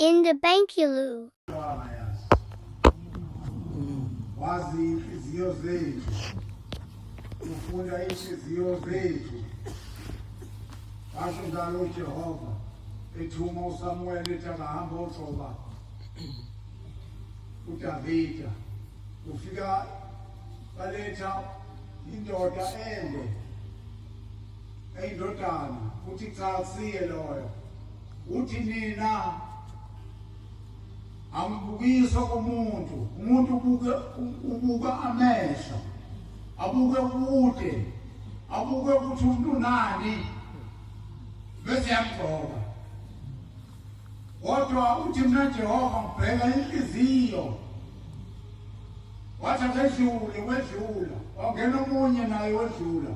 In the Bankulu. Wazi inhliziyo zethu, ufunda inhliziyo zethu. Basho njalo uJehova ethuma uSamuel ethi akahamba uJoba uDavida. Ufika baletha indoda ende eyindodana uthi cha siye loyo. Uthi nina angibukiswa komuntu, umuntu ubuka amehlo, abuke kude, abuke ukuthi umuntu nani bese yamgcoba. Kodwa uthi mina Jehova ngibheka inhliziyo. Wathi akedlule wedlula, wangena omunye naye wedlula.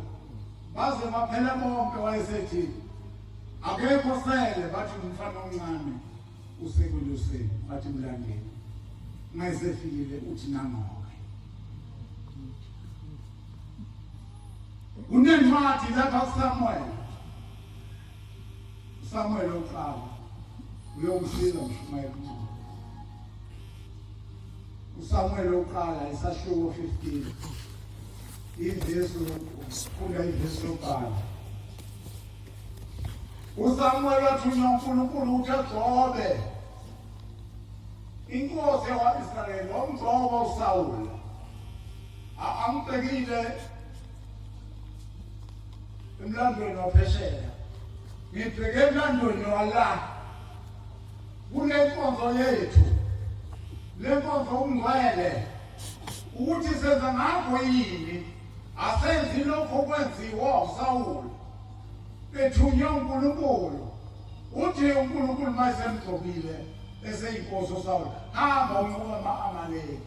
Baze baphela bonke wayesethi akekho sele, bathi umfana omncane usekuluseni, bathi mlandeni. Mayesefikile uthi nangoke. Unencwadi lapha kuSamuel. uSamuel oqala uyomsiza uMshumayeli. uSamuel oqala isahluko 15. Ivesi ufunda ivesi lokuqala. uSamuel wathunywa uNkulunkulu ukuthi agcobe inkosi yakwa-Israyeli, wamgcoba uSawuli. Angibhekile emlandweni waphesheya, ngibheke emlandweni wala. Kule nkonzo yethu, le nkonzo ungcwele, ukuthi senza ngakho yini, asenzi lokho okwenziwa uSawuli ethunywe uNkulunkulu. Uthi uNkulunkulu mayesemgcobile eseyinkosi uSawuli, hamba unqoba ama-Amaleki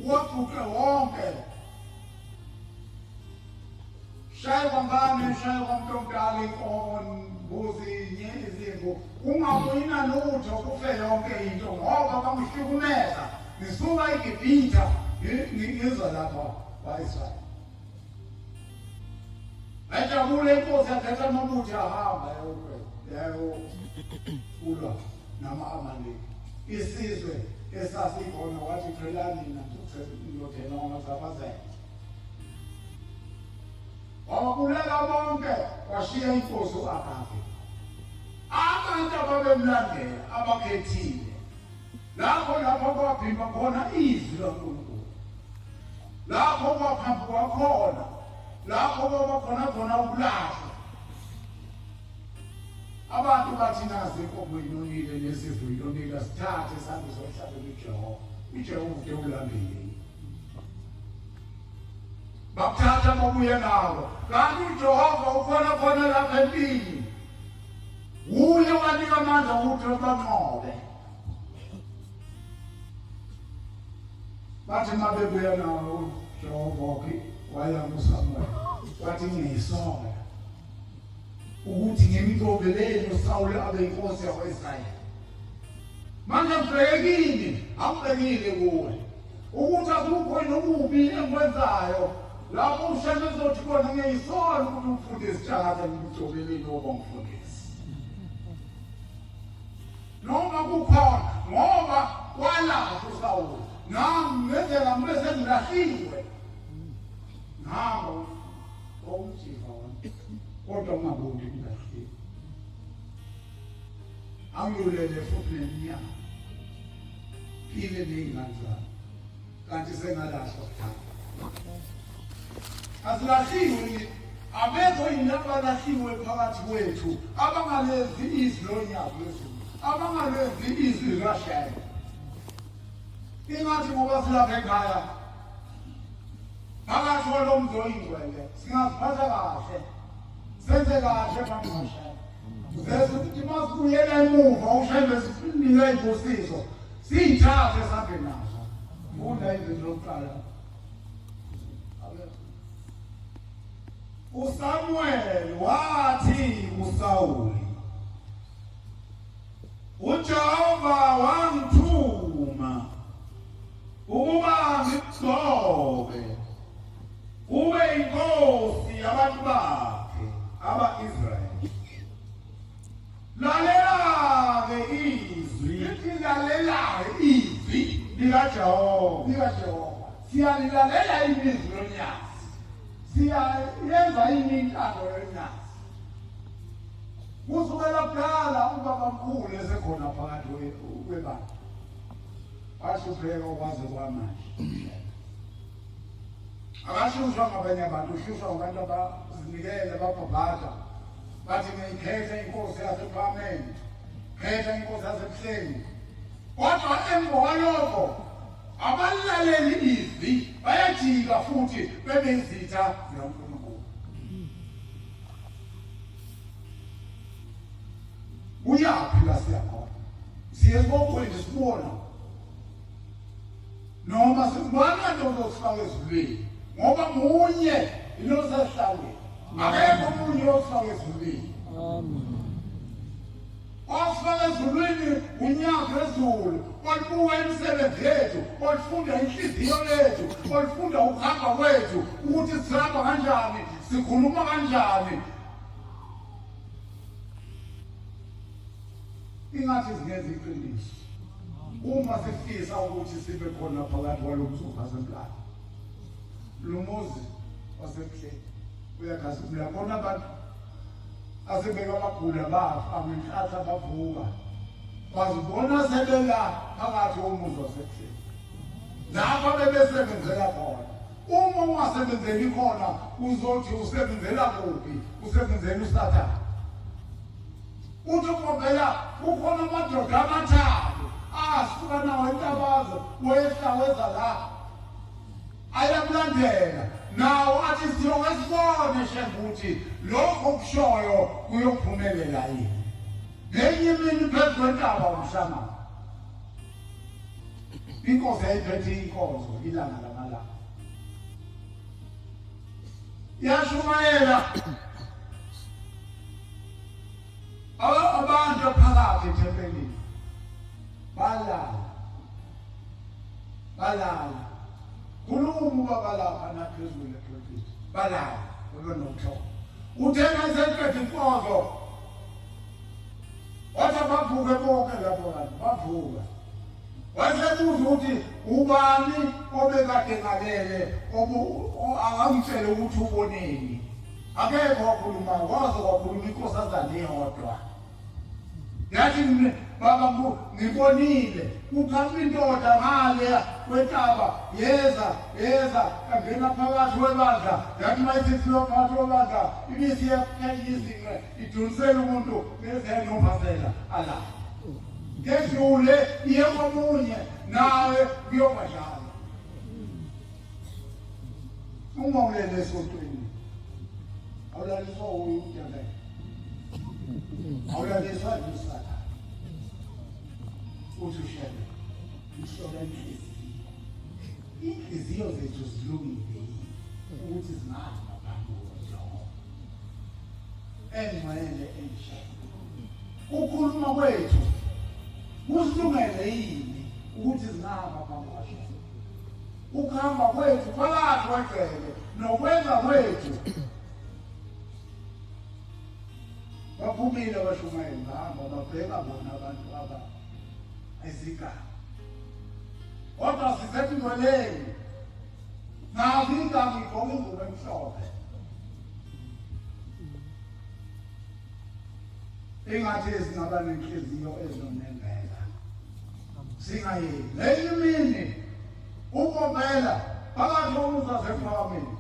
uwaphuke wonke. Shaya kwangane, shaya kwamuntu omdala inkomo, imbuzi, izimvu, ungabuyi nalutho kufe yonke into ngoba bangihlukumeza. Ngisuka eGibhithe ngizwa lapha kwa-Israyeli. Ajabule inkosi yathatha amabutho ahamba yayokulwa nama-Amaleki. Isizwe esasikhona wathi qhelani nina ndothela wamazabazela. Wababulela bonke, washiya inkosi u-Agabi. Abantu ababemlandela abakhethile, lapho kwaphimba khona izwi laNkulunkulu, lapho kwaphambuka khona, lapho kwabakhona ukulahlwa. Abantu bathi nazi inkomo inonile nesivvu inonile, sithathe sihambe siyohlabela uJehova. uJehova ude ulambile. Bakuthatha babuye nawo, kanti uJehova ukhona khona lapha empini. Uye wanika amandla ukuthi banqobe. Bathi mabebuya nawo uJehova waya kuSamuel wathi ngiyisola ukuthi ngimgcobeleni uSawuli abe inkosi yakwa-Israyeli. Manje ngibhekile, angibhekile kuwe ukuthi akukho nokubi engikwenzayo. Lapho ushane uzothi khona ngiyisola ukuthi umfundisi Tshaka ngimgcobeleni ngoba ngifundisi. Noma kukhona ngoba walapha uSawuli, nami ngenzela ngibe sengilahliwe. Ngihamba umjiva wami, kodwa ungaboni ngilahliwe. Angiyolele futhi neminyaka, phile ney'ngane zami, kanti sengalahlwa kuqala. Asilahliwe, abekho yini abalahliwe phakathi kwethu abangalezi izwi lonyaka lwezulu, abangalezi izwi likaShaya. Ingathi ngoba silapha ekhaya phakathi kwalo mzi oyingcwele singaziphatha kahle, senze kahle phambi kaShaya. Bese ukuthi masibuyela emuva uShaya sinika imbusiso, siyithathe sihambe nazo. Funda izinto lokuqala. uSamuel wathi kuSawuli, uJehova wangithuma ukuba ngigcobe ube inkosi yabantu bakhe aba-Israyeli. Lalela-ke izwi silalelayo izwi likaJehova siyalilalela ilizwi lonyasi siyayenza imintando yonyasi kusukela kudala ubaba mkhulu esekhona phakathi kwebantu washubheka okwazi kwamanje akashushwa ngabanye abantu ushushwa ngabantu abazinikele babhabhada bathi ngiyikhetha inkosi yasephalamende khetha inkosi yasebuhleni kodwa emva kwalokho abalaleli izwi bayajika futhi bebezitha zikaNkulunkulu uyaphi la siyakhona siyesibokweni sibona noma sibona nto zosifaka ezulwini ngoba munye inosesihlangene akekho omunye osifaka ezulwini osifaka ezulwini unyaka ezulu olubuka imisebenzi yethu olufunda inhliziyo lethu olufunda ukuhamba kwethu ukuthi sihamba kanjani sikhuluma kanjani ingathi zingenza iqiniso uma sifisa ukuthi sibe khona phakathi kwalomzuzu wasemplani lomuzi wasebuhleni uyakhazi uyabona abantu asebeka abagula bafa ngenhlanhla bavuka bazibona sebela phakathi komuzi wasebuhleni lapha bebesebenzela khona uma ungasebenzeli khona uzothi usebenzela kuphi usebenzela uSathane uthi ngoba kukhona amadoda amathathu asuka nawo intabazo wehla weza la ayamlandela nawo athi siyokesibone ukuthi lokho kushoyo kuyophumelela yini ngenye imini phezu kwentaba umhlangano inkosi ayiphethe inkonzo ilanga lamalanga yashumayela abantu phakathi ethempelini balala khulumu babalapha naphezulu eProfeti balala bebenokuhlola uthenga isenqedwe inkonzo wathi bavuke bonke labo bantu bavuka wasebuza ukuthi ubani obekade ngalele akamtshele ukuthi uboneni akekho wakhuluma waze wakhuluma inkosazana eyodwa yathi baba ngibonile ukhamba indoda ngale kwentaba yeza angena phakathi kwebandla yathi mayithi phakathi kwebandla ibisi yayizinqe idunisela umuntu bese nophazela ala ngedlule iye komunye nawe kuyobadlala uma ulele esontweni awulaliswa uyumntana awulaliswa yisatha uthi ushebe ihlola inhliziyo zethu zilungile ukuthi zingahamba phambi kwaJehova engcwele entsha ukhuluma kwethu kusilungele yini ukuthi zingahamba phambi kwaJehova ukuhamba kwethu phakathi kwegceke nokwenza kwethu baphumile abashumayeli bahamba babheka bona abantu ezigaba kodwa sisethi ngoleni nazi igama igqoke ingubo emhlophe ingathi singaba nenhliziyo ezonembeka singayeli lenye imini ukophela phakathi komuzi wasephalamende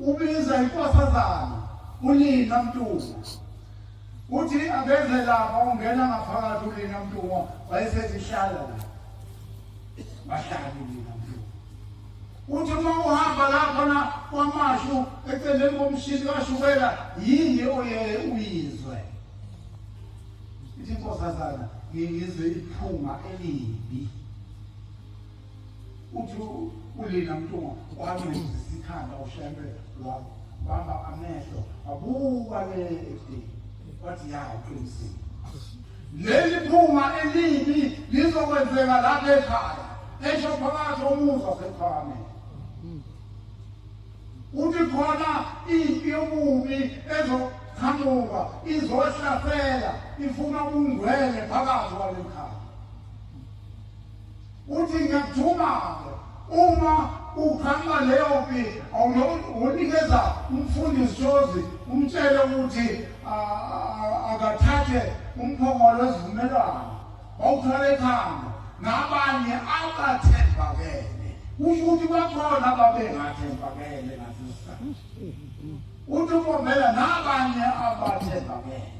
ubiza inkosazana uLina Mtuba uthi abeze lapha ungena ngaphakathi uLina Mtuba wayesezihlala la bahlala uLina Mtuba uthi uma uhamba lapha na kwamashu eceleni komshini kaShukela yini oyeye uyizwe ithi inkosazana ngizwe iphunga elibi uthi uLina Mtuba wamenzisa isikhanda ushembe lwakho bamba amehlo abuka le ekudeni wathi ya uqinisile leli phunga elibi lizokwenzeka lapha ekhaya esho phakathi komuzi wasephalamende uthi khona impi yomubi ezoqhamuka izohlasela ifuna ubungcwele phakathi kwalekhaya uthi ngiyakujuma-ke uma ukhamba leyo pi awunikeza umfundisi Jozi umtshele ukuthi akathathe umphongolo wesivumelwano wawuthwala ekhanda nabanye abathembakele. Usho ukuthi bakhona ababengathembakele ngaleso sikhathi. Uthi uvumela nabanye abathembakele.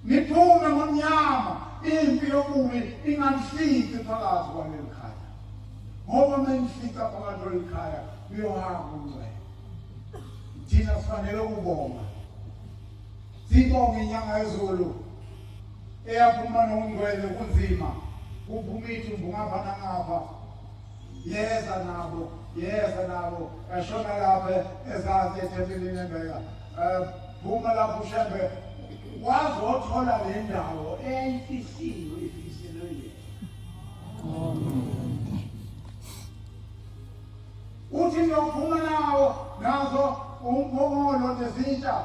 Niphume ngomnyama impi yobubi inganifiki phakathi kwaleli khaya. Ngoba menifika phakathi kwaleli khaya kuyohamba umncwebe. Thina sifanele ukubonga. Sibonge inyanga yezulu eyaphuma nomngcwele kunzima. Kuphuma ithumbu ngapha nangapha. Yeza nabo eshona lapha ezansi ethempelini eMbeka. Phuma lapho ushembe wazothola le ndawo eyayifihliwe ifihlelwe yena. Uthi ngiyophuma nazo umphongolo nezitsha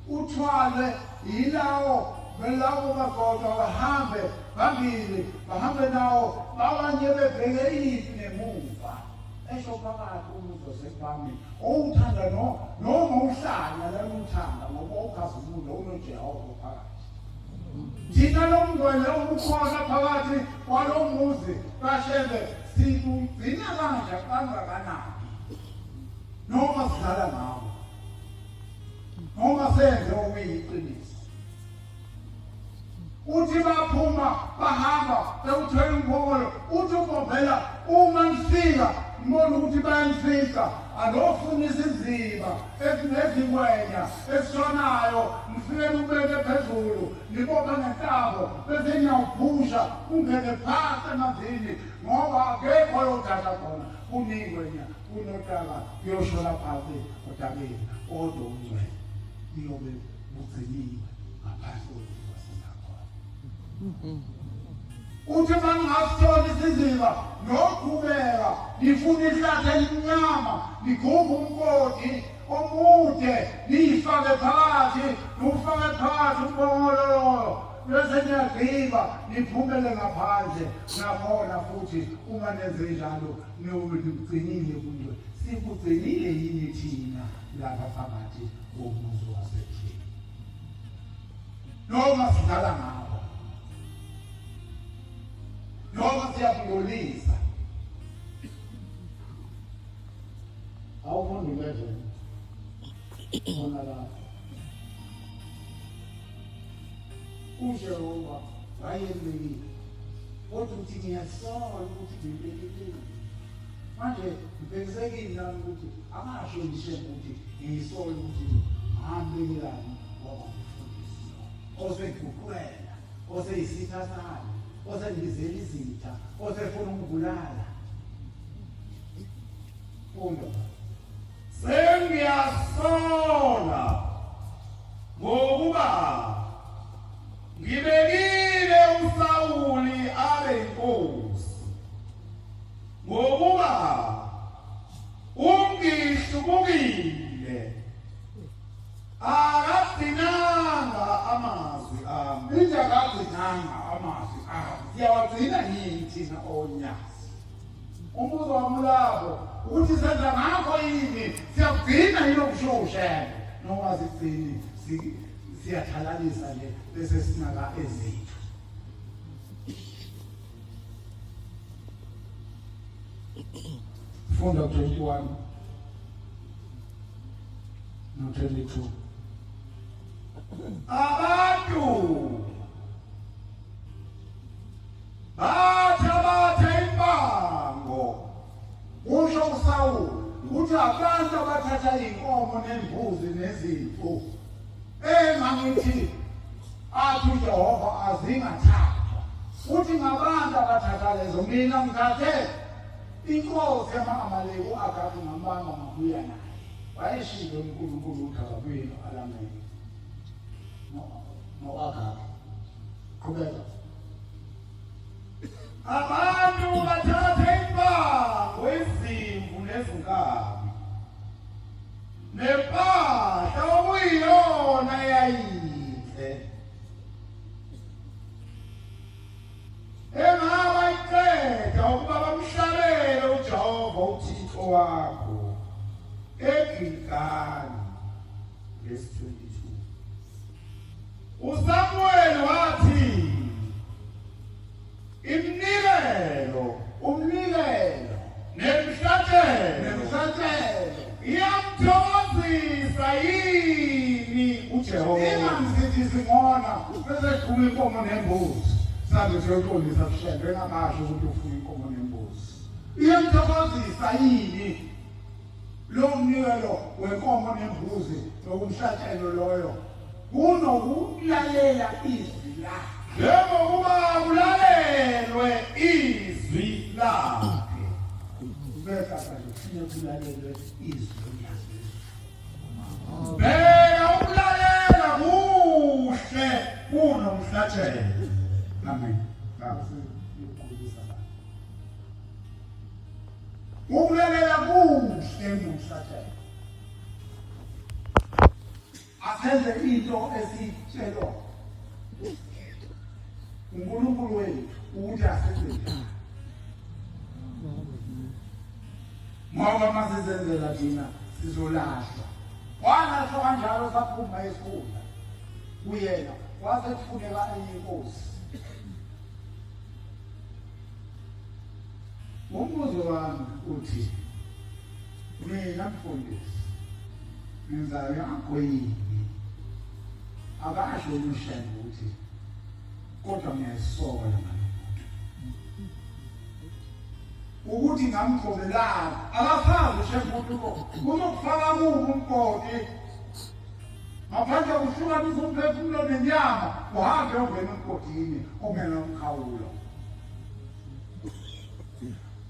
uthwalwe yilawo belawo bagodwa bahambe nawo babanye bebheke ipi nemuva. Esho phakathi umuzwa sekubami owuthanda noma uhlanya laluthanda ngoba ukhazimule unoJehova phakathi. Thina lo mngcwele ubukhona phakathi kwalo muzi kaShembe sikugcina kangakanani noma sidlala ngawo noma senze okuyiqiniso. Uthi baphuma bahamba bewuthwele umphongolo uthi ugombela uma nifika mbona ukuthi bayanifika anofunisa iziba ezingwenya esishonayo nifike nibeke phezulu nibophe ngentambo bese niyawuphusha ungene phasi emanzini ngoba akekho oyothatha khona kuningwenya kunotaka kuyoshona phansi odakeni kodwa umncwebe kuyobe bugciniwe ngaphansi kwasenakhona. Uthi mangasitholi isiziba noqhubeka nifuna ihlathi elimnyama nigubhe umgodi omude niyifake phakathi nufake phakathi umbongolo bese niyagqiba niphumele ngaphandle nakhona futhi uma nenze njalo niyobe nikugcinile kunje sikugcinile yini thina lapha phakathi komuzi wasekhaya noma sidlala ngawo noma siyakungolisa awufundi ngendlela khona lapha uJehova wayelekile kodwa uthi ngiyasola ukuthi ngibelekile manje ngibhekisekile nami ukuthi amasho ngisho ukuthi ngiyisola ukuthi ngihambekelani ngoba ngifundisi osekukhwela oseyisitha sami osengizela izitha osefuna ukubulala funda sengiyasola ngokuba ngibekile uSawuli abe inkosi ngokuba ungihlukile akagcinanga amazwi ami akagcinanga amazwi ami siyawagcina yini thina onyazi umbuzo wami lapho ukuthi senza ngakho yini siyagcina yini okushoshela noma sigcini siyathalalisa nje bese sinaka ezethu. Funda 21 no 22 abantu batha impango usho uSawuli uthi abantu abathatha inkomo nembuzi nezimvu engangithi athi uJehova azingathathwa uthi ngabantu abathatha lezo mina ngithathe inkosi yama-Amaleki u-Agagi ngambamba ngabuya naye wayeshilo uNkulunkulu uthi akabuyele alameke no-Agagi qhubeka abantu bathathe impango izimvu nezinkabi nempahla okuyiyona eyayinhle wakho eGilgali verse 22. uSamuel wathi umnikelo nemhlatshelo iyamthokozisa yini uJehova. Ingamsithi singona bese kuphuma inkomo nembuzi sabe siyoqondisa kushende engamasho ukuthi ufuna inkomo nembuzi. Iyamthokozisa yini lo mnikelo wenkomo nembuzi nokumhlatshelo loyo kunokulalela izwi lakhe. Njengokuba kulalelwe izwi lakhe. Beka kanje ufuna kulalelwe izwi lakhe. Beka ukulalela kuhle kunomhlatshelo. Amen. Ukulalela kuhle kunomhlatshelo. Asenze into esitshelwa uNkulunkulu wethu ukuthi asenze njani. Ngoba masizenzela thina sizolahlwa. Walahlwa kanjalo saphuma esikhundla kuyena wase kufuneka enye inkosi. Umbuzo wami uthi mina mfundisi ngizayo yakho yini akasho umshayeli ukuthi kodwa ngiyayisola ngalomuntu ukuthi ngamgqobelana akasazi shemfuthi kuzokufaka kubo umgodi ngaphandle kuhlukanisa umphefumulo nenyama uhambe ungena emgodini ongena umkhawulo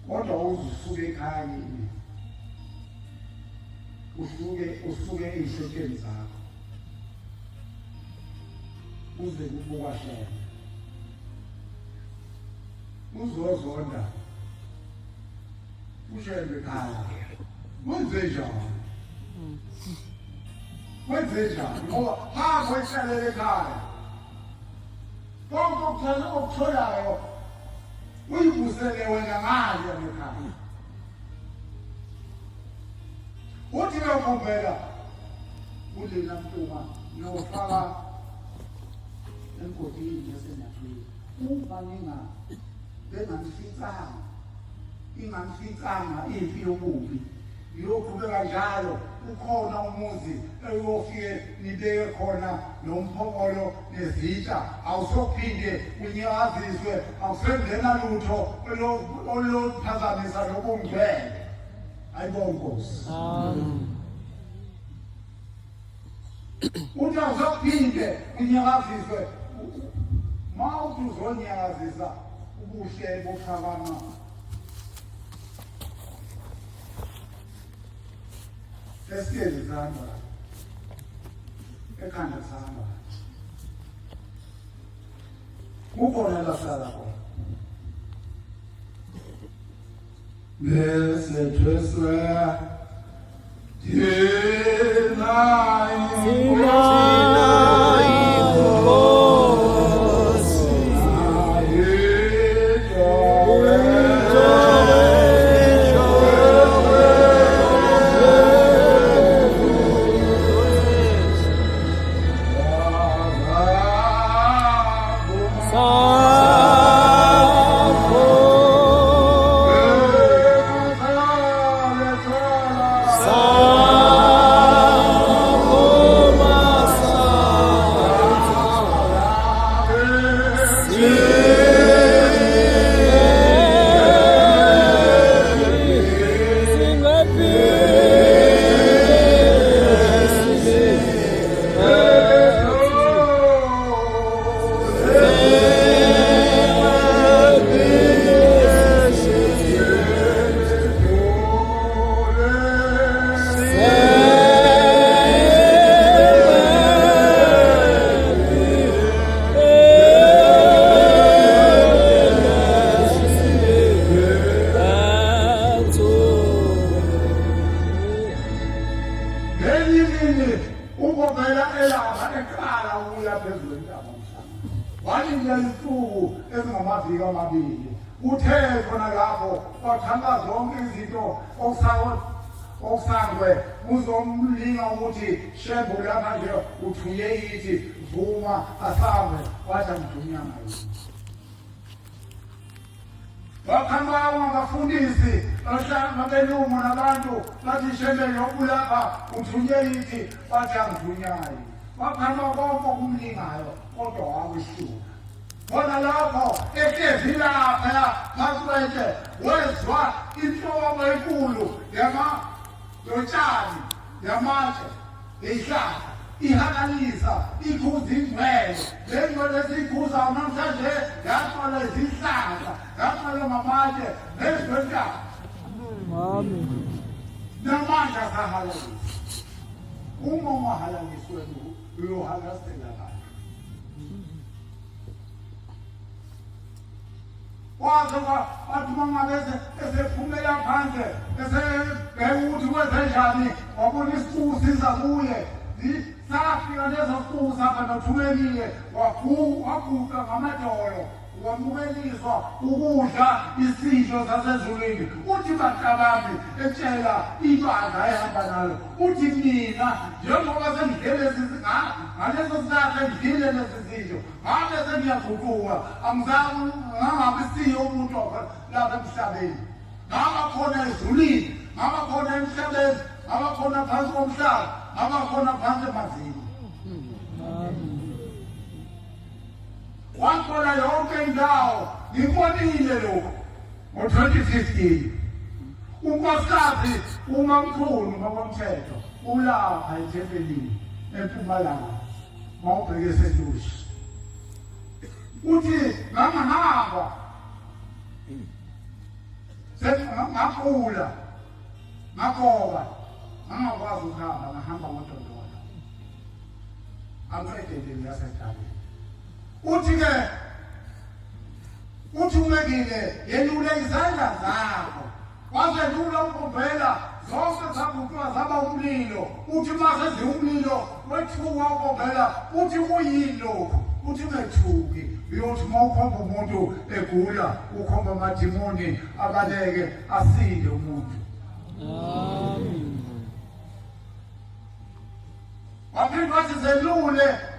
kodwa uzusuke ekhaya yini usuke ey'hlekeni zakho uze kubuka shela uzozonda ushembe ekhaya wenze njani ngoba hamba uyihlalele ekhaya konke okutholayo uyibusele wena ngale ekhaya. Uthi uyokhombela kulena mntuma nofaka engodini yaseNathuli uma ingamficanga impi yobubi iyoqhubeka njalo ukhona umuzi eyofike nibeke khona nomphongolo nezitsha awusophinde unyakaziswe awusengena lutho olophazamisa lobungcwele. Ayibonkosi. Uthi awusophinde unyakaziswe ma uthi uzonyakazisa ubuhle bofakana esiyezi zihamba ekhanda sihamba kukhona la sala khona besethweswe thina ngosuku ezingamaviki amabili. Uthe khona lapho wathamba zonke izinto okusangwe uzomlinga ukuthi shembu lapha nje uthuye ithi vuma asambe wathi angithunya ngayo. Wakhamba abafundisi abelungu nabantu bathi shembe lokhu lapha uthuye ithi wathi angithunyayo. Wakhamba konke okumlingayo kodwa wakuhluka. Bona lapho ehlezi lapha phansi kwethe wezwa inhlobo enkulu yotshani yamatshe leyihlahla ihakalisa ikhuza ingcwele lento lesiyikhuza namhlanje yaqala izihlahla yaqala ngamatshe nezintaba. Namandla asahalalisa. Uma ungahalaliswe uyohalasela kahle. Wazoba athi mangabe esephumela phandle esebheka ukuthi kwenzenjani wabona isicubu siza kuye safika lezo sicubu sapha nothumekile waguqa ngamadolo wamukeliswa ukudla isidlo sasezulwini. Uthi baqabami etshela ibandla ehamba nalo uthi mina njengoba sengidlele ngaleso sikhathi engidlile lezi zidlo ngabe sengiyaguquka angangabi siyo umuntu lapha emhlabeni. Ngaba khona ezulwini, ngaba khona emhlabeni, ngaba khona phansi komhlaba, ngaba khona phansi emazini. Wakhona yonke indawo ngibonile lokho ngo-2015. Unkosikazi uMamkhulu ngokomthetho ulapha eThempelini eMpumalanga mawubheke eseduze. Uthi ngangihamba ngaqula ngagoba ngangakwazi ukuhamba ngahamba ngodondolo angqedele yaseThabeni. Uthi-ke uthi umekile yelula izandla zakho wazelula ukombela zonke zaguqwa zaba umlilo. Uthi masezi umlilo wethuka ukombela uthi kuyini lokhu. Uthi ungethuki uyothi mawukhomba umuntu egula ukhomba amadimoni abaleke asinde umuntu. Waphinde wathi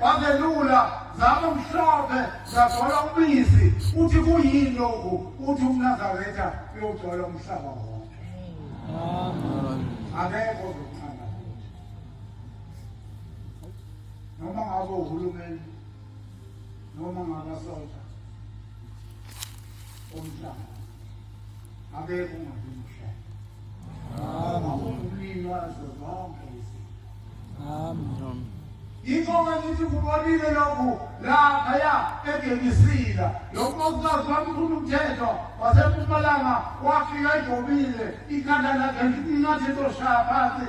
wazelula zaba mhlophe zagcwala ubisi. Uthi kuyini lokhu. Uthi umNazaretha uyogcwala umhlaba wonke. Akekho ozokuncama noma ngabe uhulumeni noma ngabasolja omhlaba akekho ongazimhlaba. Umlimi wazo zonke izinto. Yikho-ke ngithi kubonile lokhu laphaya eGebisila lo nkosikazi wamkhulu umthetho waseMpumalanga wafika ejobile ikhanda lakhe ingathi lizoshaya phansi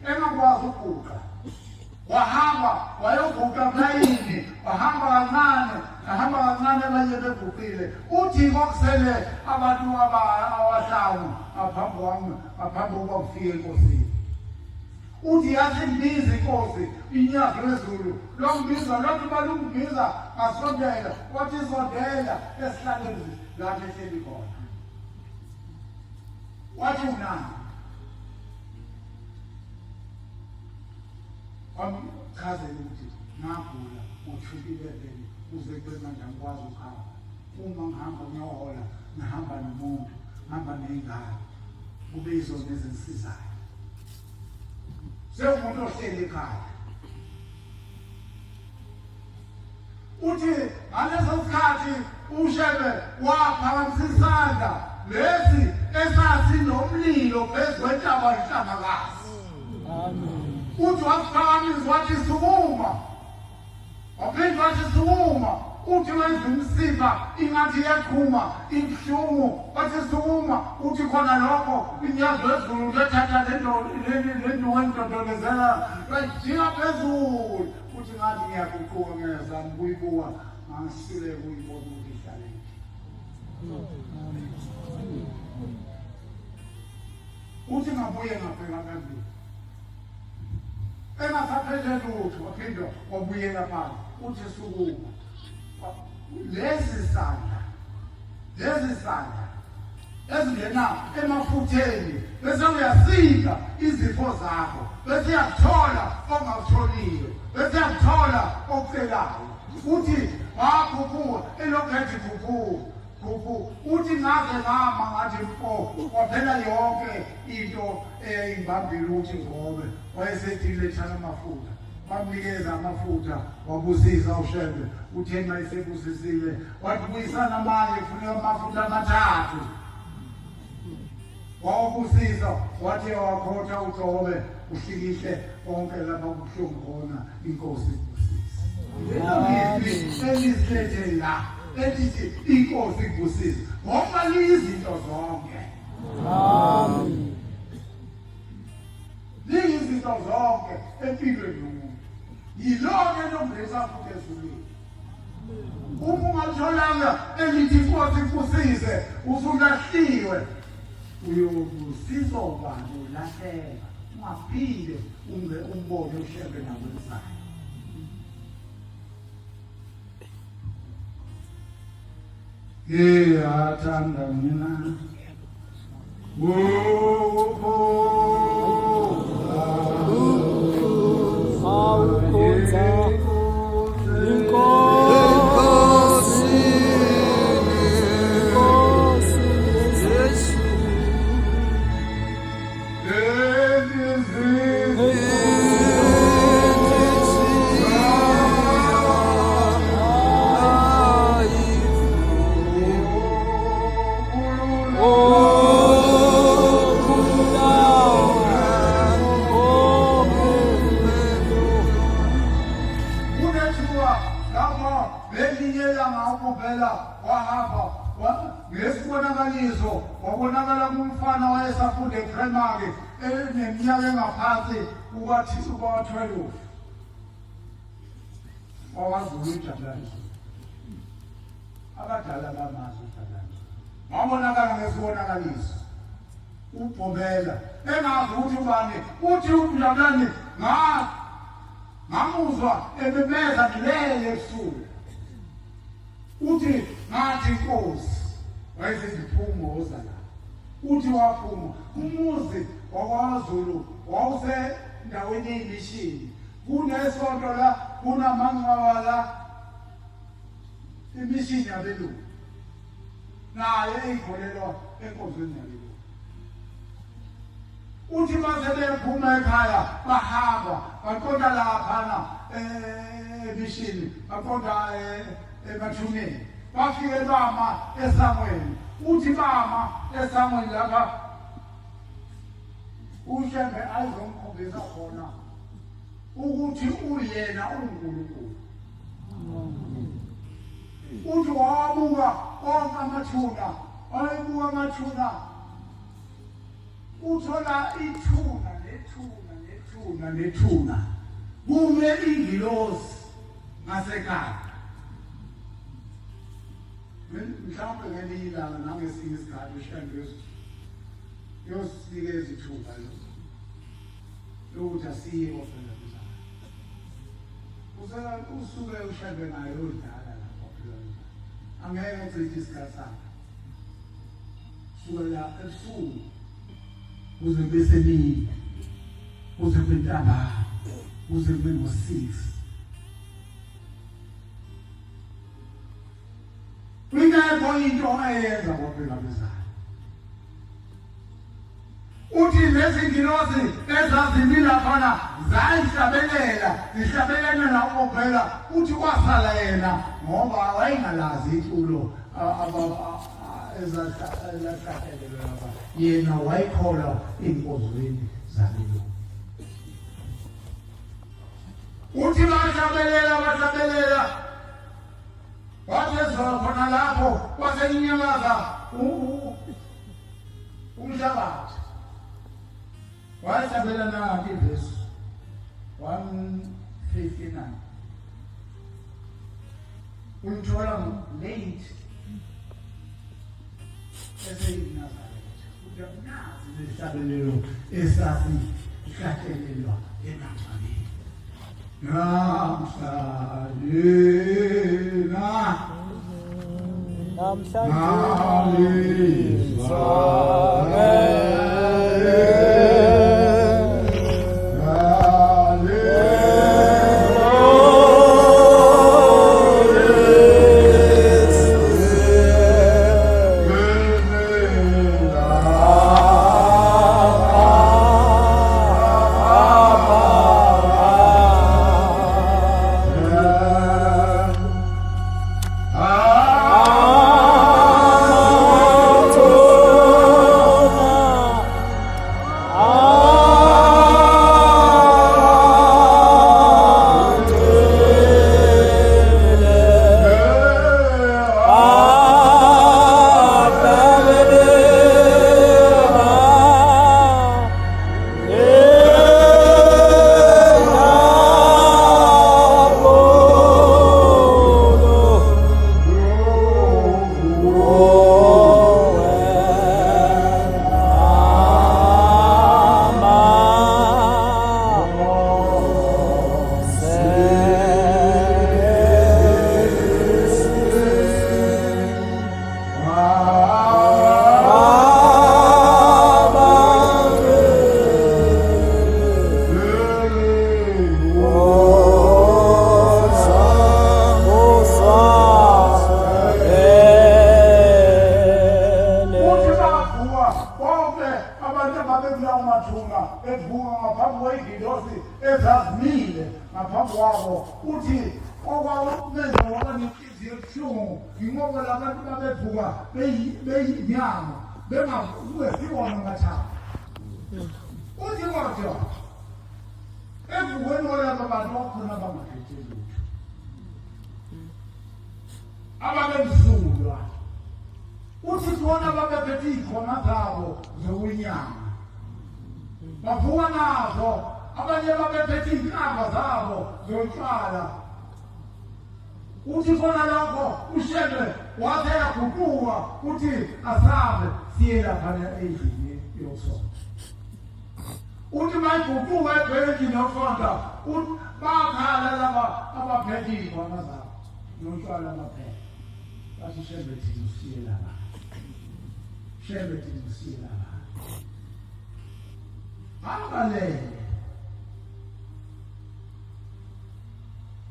engakwazi ukuguqa. Wahamba wayoguqa kulayini wahamba kancane abanye beguqile. Uthi kwakusele abantu abahlanu ngaphambi kokuba kufike enkosini. Uthi yathi mbiza inkosi inyathi wezulu lombiza lokhu balumbiza ngasondela wathi sondela esihlalweni lapho ehleli khona. Wathi unani wamchazela ukuthi ngagula uthukile vele uze kube manje angikwazi ukuhamba. Uma ngihamba ngiyohola ngihamba nomuntu ngihamba ney'ngane kube yizona ezingisizayo. Sewumuntu ohleli ekhaya. Uthi ngaleso sikhathi uShebe waphakamisa isandla lesi esasinomlilo phezu kwentaba ihlabakazi. Uthi wasiphakamisa wathi sukuma. Waphinde wathi sukuma. Uthi wenza imsipha ingathi iyaqhuma ibuhlungu. Wathi sukuma. Uthi khona lokho inyazi wezulu lethatha lento wendodolezela wajika phezulu. Uthi ngathi ngiyaguquka ngiyazama ukuyibuka ngangisile ukuyibona ukuthi ihlale. Uthi ngabuye ngabheka phambili engasaphethe lutho waphinde wabuyela phansi. Uthi sukuma lesi sandla ezingena emafutheni bese uyasika izifo zakho bese uyathola ongakutholiyo bese uyathola okufelayo uthi wakhuphuka elokhethi khuphu uthi ngaze ngama ngathi mfo kwaphela yonke into eyayingibambile ukuthi ngobe wayesethile thana amafutha bamnikeza amafutha wabusisa uShembe uthe nxa esebusisile wathi buyisana amanye kufuneka amafutha amathathu wawubusisa wathi wakhotha uGcobe uhlikihle konke lapha kubuhlungu khona inkosi ibusisa elisilethe la elithi inkosi ibusisa ngoba liyizinto zonke amen liyizinto zonke empilweni yomuntu yilona enongeza futhi ezulwini uma ungatholanga elithi inkosi ibusise usulahliwe uyobusisa ubani ulahleka ungaphinde umbone uShembe nakwenzani athanda mina ngesibonakaliso wabonakala kumfana wayesafunde primary eneminyaka engaphansi kuka-12 wawazula uJabulani abadala bamazi uJabulani wabonakala ngesibonakaliso ubhomela engazi ukuthi ubani uthi uJabulani ngamuzwa ememeza ngilele ebusuku uthi ngathi inkosi wayeseziphungoza la uthi waphuma umuzi wakwaZulu wawusendaweni eyimishini kunesonto la kunamanqawa la imishini yabelungu naye eyikholelwa enkonzweni yabelungu uthi mase bephuma ekhaya bahamba baqonda laphana emishini baqonda emathuneni bafike bama esangweni uthi bama esangweni lapha uShembe ayizomkhombisa khona ukuthi uyena uNkulunkulu uthi wabuka konke amathuna wayebuka amathuna uthola ithuna kume ingilosi ngasekhaya mhlawumbe ngelinye ilanga nangesinye isikhathi uShembe yosinikeza ithuba lokuthi asiye kophela usuke uShembe naye odala lapho phela angeke uchithi isikhathi sakhe sukela ebusuku kuze bese nini kuze bentaba kuze kube ngo-6 ingekho into ayenza kophela bezana uthi lezi ngilosi ezazimila khona zihlabelana nawo phela uthi kwasala yena ngoba wayengalazi iculo ezahlahlelelwe lapha yena wayikholwa inkozweni zabelungu uthi bahlabelela wathezwa khona lapho kwasenyamaza umhlabathi wayehlabelana ngaphi verse 159 uyithola late eseyinazaretha uyabunazi lesihlabelelo esasihlahlelelwa emangcwabeni namhlalena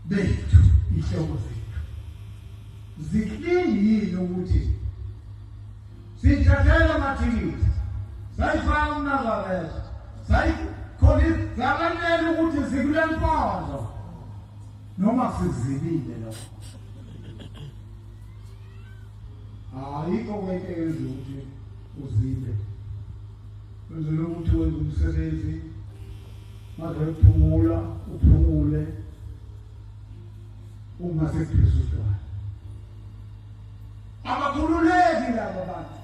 bethu ihlobo zethu ziklini ukuthi sithathele amathikithi sayifaka uNazaretha sayikhona zabalele ukuthi zikule mfondlo noma sizibile lokho ayikho kwento eyenza ukuthi uzibe wenzela ukuthi wenze umsebenzi maze uphumula uphumule uma sekuphezulu abakhululeki labo bantu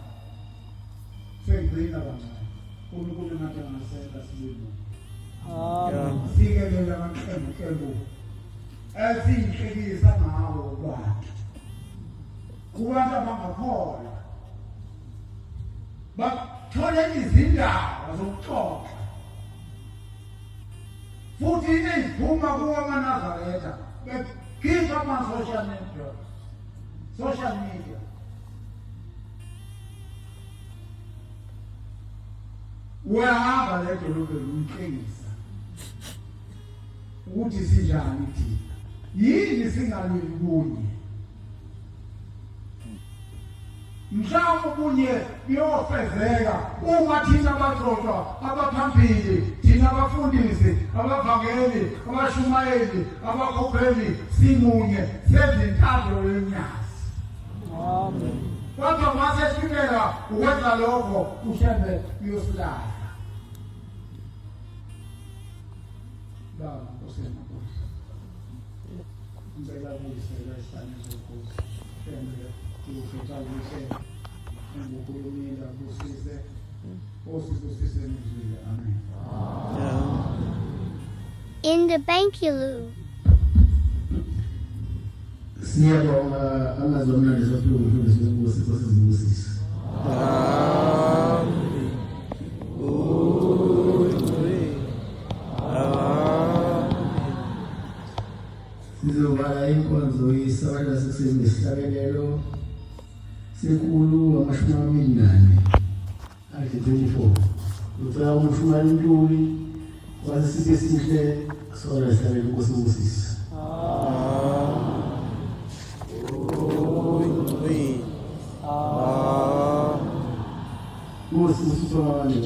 sengcina kancane uNkulunkulu nathi angasenza sibe sikelela kanqembu esinhlekisa ngawo kwakhe kubantu abangakholwa bathole izindaba zokuxoxa futhi iphuma kuwamaNazaretha bekhipha ama-social media uyahamba le dolobheni uyitshengisa ukuthi sinjani thina yini singalweli kunye mhlawumbe kunye kuyofezeka uma thina abaxoxwa abaphambili thina abafundisi abavangeli abashumayeli abakhokheli simunye sezintathu yenyazi. Amen. Kodwa mase sifikela ukwenza lokho ushembe uyosilahla. Baba Nkosi ngicela ukuyisela isibane sokuthi shembe ukuthabise ngokulumela kusize osisise nizile. Amen. In the Bankulu. Siyabonga amazwana lezophululo lezinkosi sesizibusisa. Amen. Sizovala inkonzo yisabana sekuseni nesihlabelelo sekulu amashumi amabili nane 24 ucela umshumane uNtuli kwase sibe sihle sona sihlale inkosi uMsisi. Nkosi usithomane.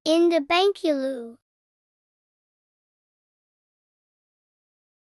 In the Bankulu.